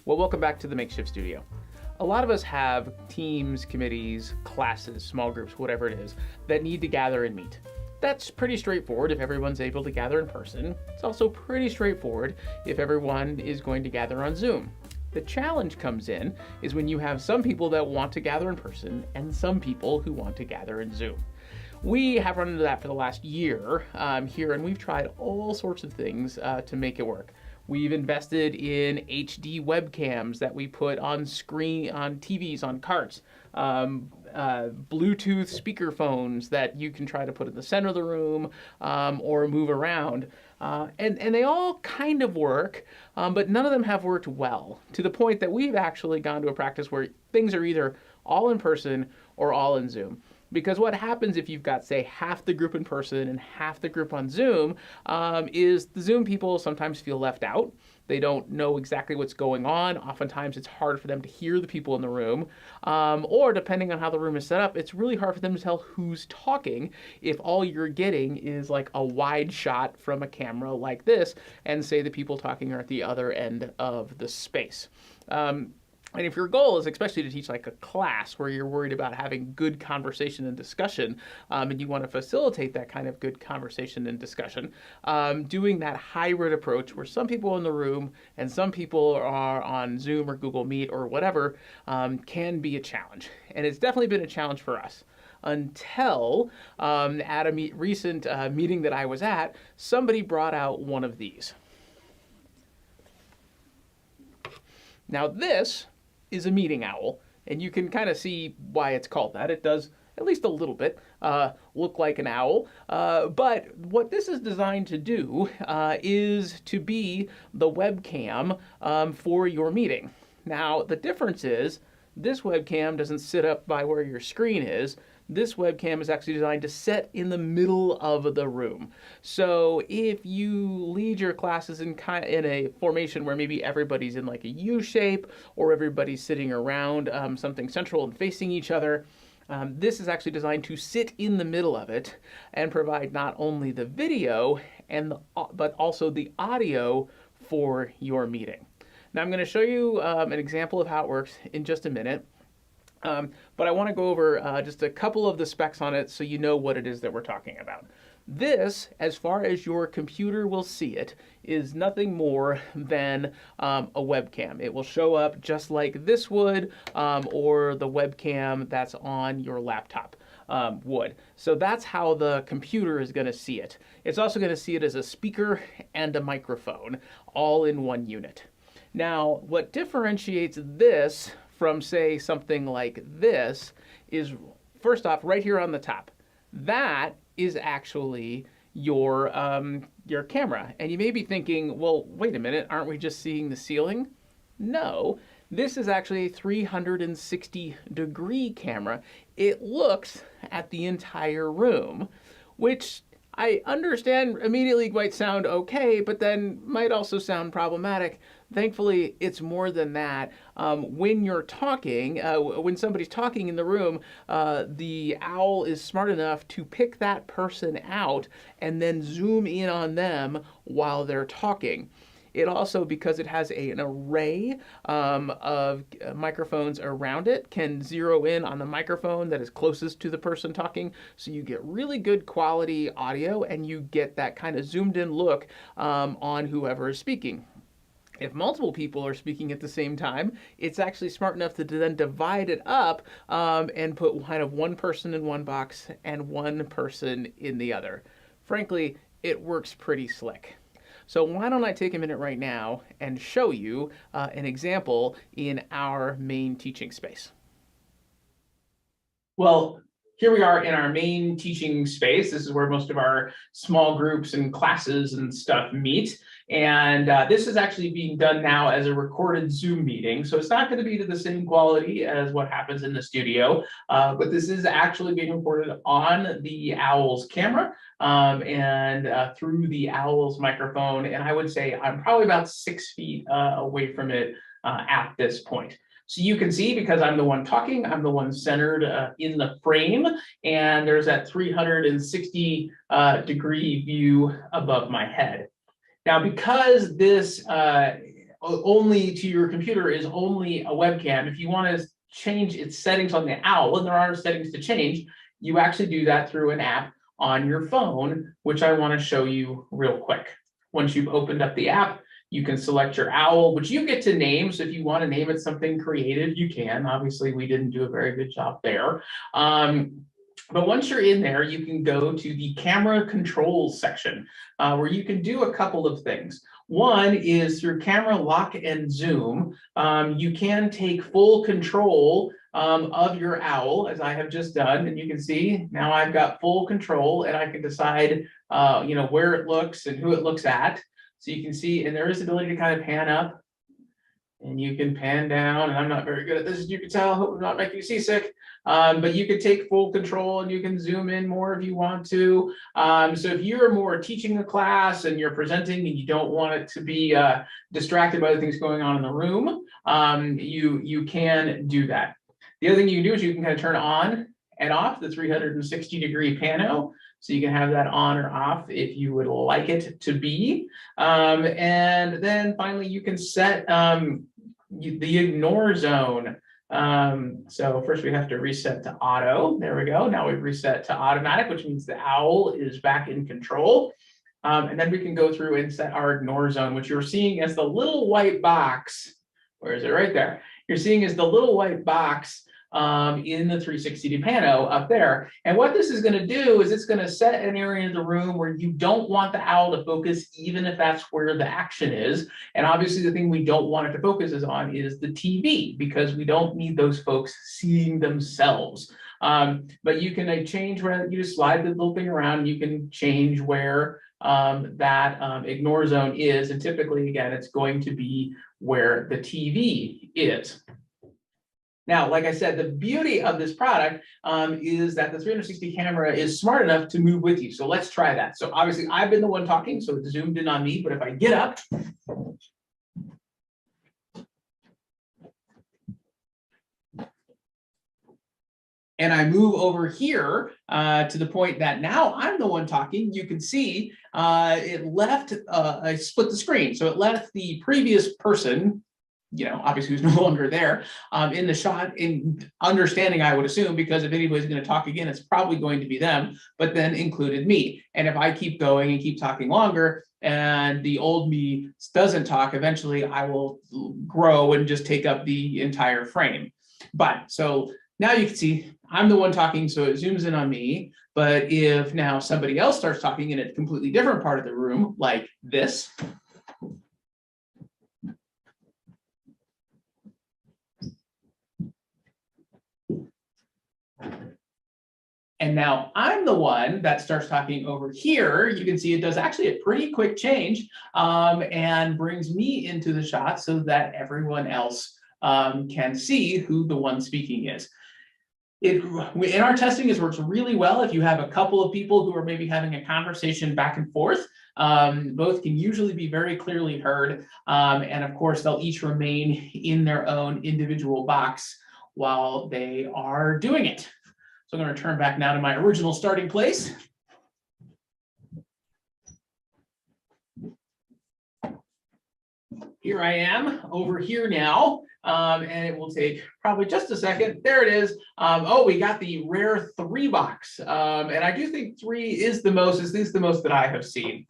Well, welcome back to the Makeshift Studio. A lot of us have teams, committees, classes, small groups, whatever it is, that need to gather and meet. That's pretty straightforward if everyone's able to gather in person. It's also pretty straightforward if everyone is going to gather on Zoom. The challenge comes in is when you have some people that want to gather in person and some people who want to gather in Zoom. We have run into that for the last year here, and we've tried all sorts of things to make it work. We've invested in HD webcams that we put on screen, on TVs, on carts, Bluetooth speakerphones that you can try to put in the center of the room or move around. And they all kind of work, but none of them have worked well, to the point that we've actually gone to a practice where things are either all in person or all in Zoom. Because what happens if you've got, say, half the group in person and half the group on Zoom is the Zoom people sometimes feel left out. They don't know exactly what's going on. Oftentimes it's hard for them to hear the people in the room. Or depending on how the room is set up, it's really hard for them to tell who's talking if all you're getting is like a wide shot from a camera like this and say the people talking are at the other end of the space. And if your goal is especially to teach like a class where you're worried about having good conversation and discussion, and you want to facilitate that kind of good conversation and discussion, doing that hybrid approach where some people are in the room and some people are on Zoom or Google Meet or whatever can be a challenge. And it's definitely been a challenge for us until at a recent meeting that I was at, somebody brought out one of these. Now this is a meeting owl, and you can kind of see why it's called that. It does, at least a little bit, look like an owl. But what this is designed to do is to be the webcam for your meeting. Now, the difference is this webcam doesn't sit up by where your screen is. This webcam is actually designed to sit in the middle of the room. So if you lead your classes in a formation where maybe everybody's in like a U shape or everybody's sitting around something central and facing each other, this is actually designed to sit in the middle of it and provide not only the video but also the audio for your meeting. Now I'm going to show you an example of how it works in just a minute. But I want to go over just a couple of the specs on it so you know what it is that we're talking about. This, as far as your computer will see it, is nothing more than a webcam. It will show up just like this would, or the webcam that's on your laptop would. So that's how the computer is going to see it. It's also going to see it as a speaker and a microphone, all in one unit. Now, what differentiates this from, say, something like this is, first off, right here on the top. That is actually your camera. And you may be thinking, well, wait a minute, aren't we just seeing the ceiling? No, this is actually a 360-degree camera. It looks at the entire room, which I understand immediately might sound okay, but then might also sound problematic. Thankfully, it's more than that. When you're talking, when somebody's talking in the room, the owl is smart enough to pick that person out and then zoom in on them while they're talking. It also, because it has an array of microphones around it, can zero in on the microphone that is closest to the person talking, so you get really good quality audio and you get that kind of zoomed in look on whoever is speaking. If multiple people are speaking at the same time, it's actually smart enough to then divide it up and put kind of one person in one box and one person in the other. Frankly, it works pretty slick. So why don't I take a minute right now and show you an example in our main teaching space. Well, here we are in our main teaching space. This is where most of our small groups and classes and stuff meet. And this is actually being done now as a recorded Zoom meeting. So it's not going to be to the same quality as what happens in the studio, but this is actually being recorded on the Owl's camera and through the Owl's microphone. And I would say I'm probably about 6 feet away from it at this point. So you can see, because I'm the one talking, I'm the one centered in the frame, and there's that 360 degree view above my head. Now, because this only to your computer is only a webcam. If you want to change its settings on the owl, and there are settings to change, you actually do that through an app on your phone, which I want to show you real quick. Once you've opened up the app, you can select your owl, which you get to name. So if you want to name it something creative, you can. Obviously, we didn't do a very good job there. But once you're in there, you can go to the camera controls section where you can do a couple of things. One is through camera lock and zoom, you can take full control of your owl, as I have just done. And you can see now I've got full control and I can decide where it looks and who it looks at. So you can see, and there is the ability to kind of pan up and you can pan down, and I'm not very good at this, as you can tell. I hope I'm not making you seasick. But you can take full control and you can zoom in more if you want to. So if you're more teaching a class and you're presenting and you don't want it to be distracted by the things going on in the room, you can do that. The other thing you can do is you can kind of turn on and off the 360-degree pano. So you can have that on or off if you would like it to be. And then finally, you can set the ignore zone. So first we have to reset to auto. There we go. Now we've reset to automatic, which means the owl is back in control. And then we can go through and set our ignore zone, which you're seeing as the little white box. Where is it? Right there. You're seeing as the little white box in the 360 pano up there. And what this is going to do is it's going to set an area in the room where you don't want the owl to focus, even if that's where the action is. And obviously the thing we don't want it to focus on is the TV, because we don't need those folks seeing themselves. But you can change where you just slide the little thing around. You can change where that ignore zone is. And typically, again, it's going to be where the TV is. Now, like I said, the beauty of this product is that the 360 camera is smart enough to move with you. So let's try that. So obviously I've been the one talking, so it's zoomed in on me, but if I get up and I move over here to the point that now I'm the one talking, you can see it left, I split the screen. So it left the previous person, obviously who's no longer there, in the shot, in understanding, I would assume, because if anybody's going to talk again, it's probably going to be them, but then included me. And if I keep going and keep talking longer and the old me doesn't talk, eventually I will grow and just take up the entire frame. But so now you can see I'm the one talking, so it zooms in on me. But if now somebody else starts talking in a completely different part of the room, like this, and now I'm the one that starts talking over here, you can see it does actually a pretty quick change and brings me into the shot so that everyone else can see who the one speaking is. In our testing, it works really well if you have a couple of people who are maybe having a conversation back and forth. Both can usually be very clearly heard. And of course, they'll each remain in their own individual box while they are doing it. So I'm going to return back now to my original starting place. Here I am over here now, and it will take probably just a second. There it is. Oh, we got the rare 3 box. And I do think 3 is the most, at least the most that I have seen.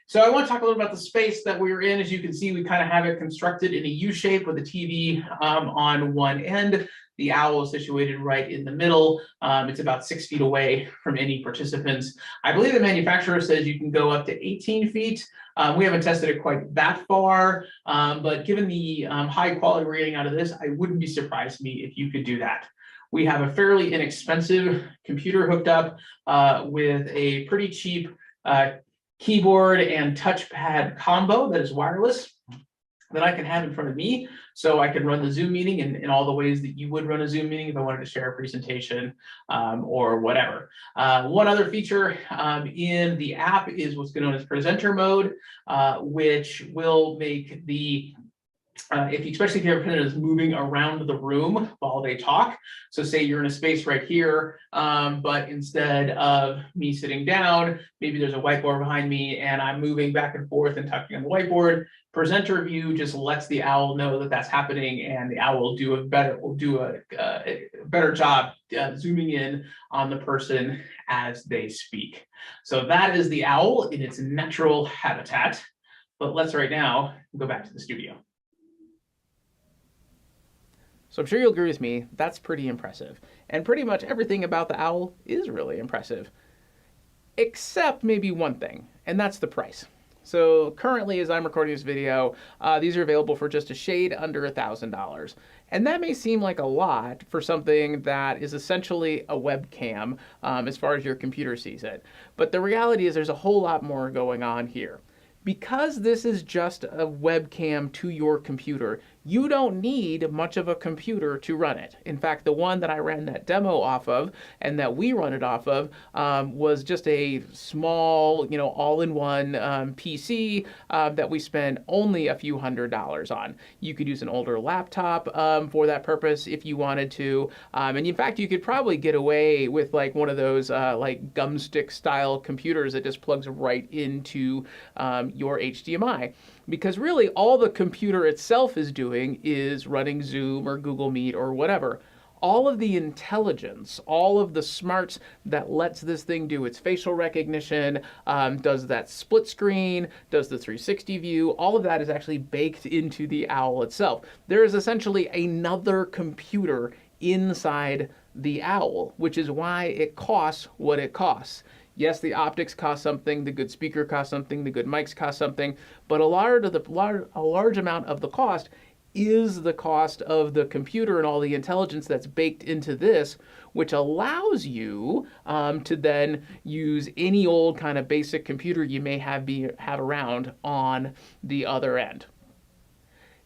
So I want to talk a little about the space that we're in. As you can see, we kind of have it constructed in a U shape with the TV on one end. The owl is situated right in the middle. It's about 6 feet away from any participants. I believe the manufacturer says you can go up to 18 feet. We haven't tested it quite that far, but given the high quality we're getting out of this, I wouldn't be surprised me if you could do that. We have a fairly inexpensive computer hooked up with a pretty cheap keyboard and touchpad combo that is wireless that I can have in front of me, so I can run the Zoom meeting in all the ways that you would run a Zoom meeting if I wanted to share a presentation or whatever. One other feature in the app is what's known as presenter mode, which will make the especially if your attendant is moving around the room while they talk. So say you're in a space right here, but instead of me sitting down, maybe there's a whiteboard behind me and I'm moving back and forth and talking on the whiteboard. Presenter view just lets the owl know that that's happening, and the owl will do a better job zooming in on the person as they speak. So that is the owl in its natural habitat. But let's right now go back to the studio. So I'm sure you'll agree with me, that's pretty impressive. And pretty much everything about the owl is really impressive. Except maybe one thing, and that's the price. So currently, as I'm recording this video, these are available for just a shade under $1,000. And that may seem like a lot for something that is essentially a webcam as far as your computer sees it. But the reality is there's a whole lot more going on here. Because this is just a webcam to your computer, you don't need much of a computer to run it. In fact, the one that I ran that demo off of and that we run it off of was just a small, all-in-one PC that we spent only a few $100s on. You could use an older laptop for that purpose if you wanted to. And in fact, you could probably get away with like one of those like gumstick style computers that just plugs right into your HDMI. Because really all the computer itself is doing is running Zoom or Google Meet or whatever. All of the intelligence, all of the smarts that lets this thing do its facial recognition, does that split screen, does the 360 view, all of that is actually baked into the owl itself. There is essentially another computer inside the owl, which is why it costs what it costs. Yes, the optics cost something, the good speaker cost something, the good mics cost something, but a large amount of the cost is the cost of the computer and all the intelligence that's baked into this, which allows you to then use any old kind of basic computer you may have around on the other end.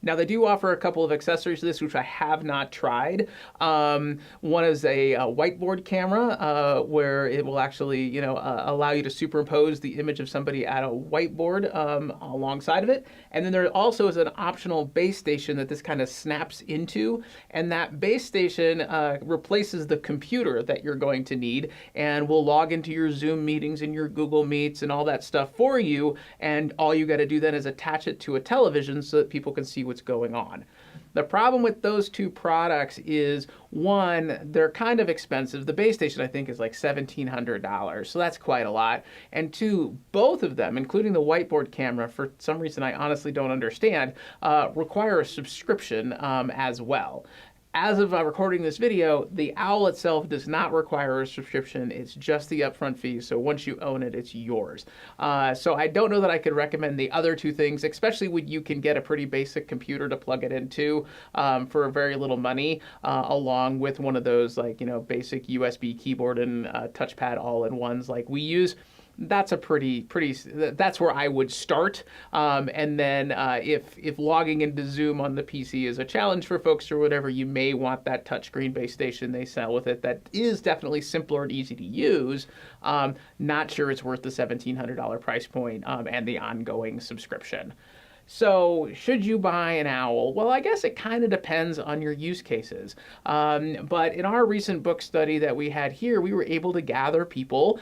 Now, they do offer a couple of accessories to this, which I have not tried. One is a whiteboard camera, where it will actually, allow you to superimpose the image of somebody at a whiteboard alongside of it. And then there also is an optional base station that this kind of snaps into. And that base station replaces the computer that you're going to need and will log into your Zoom meetings and your Google Meets and all that stuff for you. And all you got to do then is attach it to a television so that people can see what's going on. The problem with those two products is, one, they're kind of expensive. The base station, I think, is like $1,700, so that's quite a lot. And two, both of them, including the whiteboard camera, for some reason I honestly don't understand, require a subscription as well. As of recording this video, the owl itself does not require a subscription. It's just the upfront fee. So once you own it, it's yours. So I don't know that I could recommend the other two things, especially when you can get a pretty basic computer to plug it into for very little money, along with one of those basic USB keyboard and touchpad all-in-ones like we use. That's a that's where I would start. And then if logging into Zoom on the PC is a challenge for folks or whatever, you may want that touchscreen base station they sell with it that is definitely simpler and easy to use. Not sure it's worth the $1,700 price point and the ongoing subscription. So should you buy an owl? Well, I guess it kind of depends on your use cases. But in our recent book study that we had here, we were able to gather people,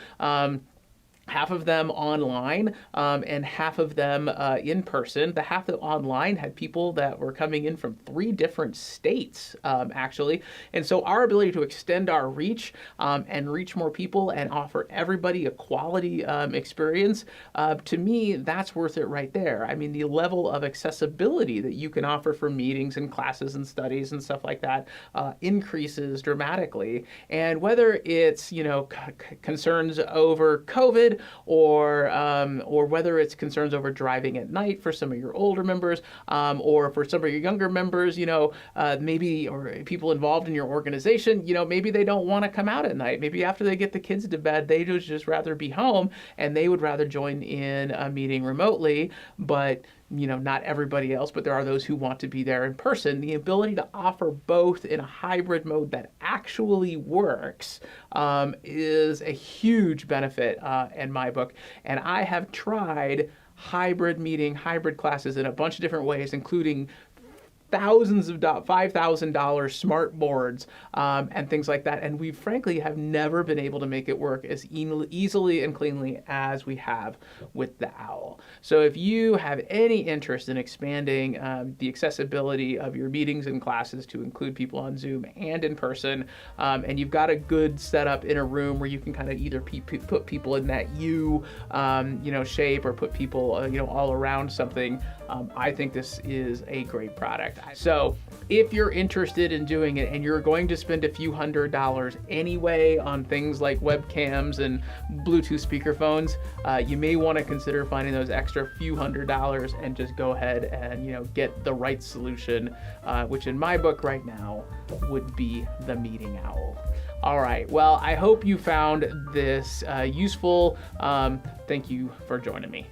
half of them online and half of them in person. The half that online had people that were coming in from 3 different states, actually. And so our ability to extend our reach and reach more people and offer everybody a quality experience, to me, that's worth it right there. I mean, the level of accessibility that you can offer for meetings and classes and studies and stuff like that increases dramatically. And whether it's, concerns over COVID, or whether it's concerns over driving at night for some of your older members, or for some of your younger members, maybe, or people involved in your organization, maybe they don't want to come out at night. Maybe after they get the kids to bed, they just rather be home and they would rather join in a meeting remotely, but not everybody else, but there are those who want to be there in person. The ability to offer both in a hybrid mode that actually works is a huge benefit in my book. And I have tried hybrid classes in a bunch of different ways, including thousands of $5,000 smart boards and things like that. And we frankly have never been able to make it work as easily and cleanly as we have with the Owl. So if you have any interest in expanding the accessibility of your meetings and classes to include people on Zoom and in person, and you've got a good setup in a room where you can kind of either put people in that U, shape, or put people, all around something, I think this is a great product. So if you're interested in doing it and you're going to spend a few $100s anyway on things like webcams and Bluetooth speakerphones, you may want to consider finding those extra few $100s and just go ahead and get the right solution, which in my book right now would be the Meeting Owl. All right, well, I hope you found this useful. Thank you for joining me.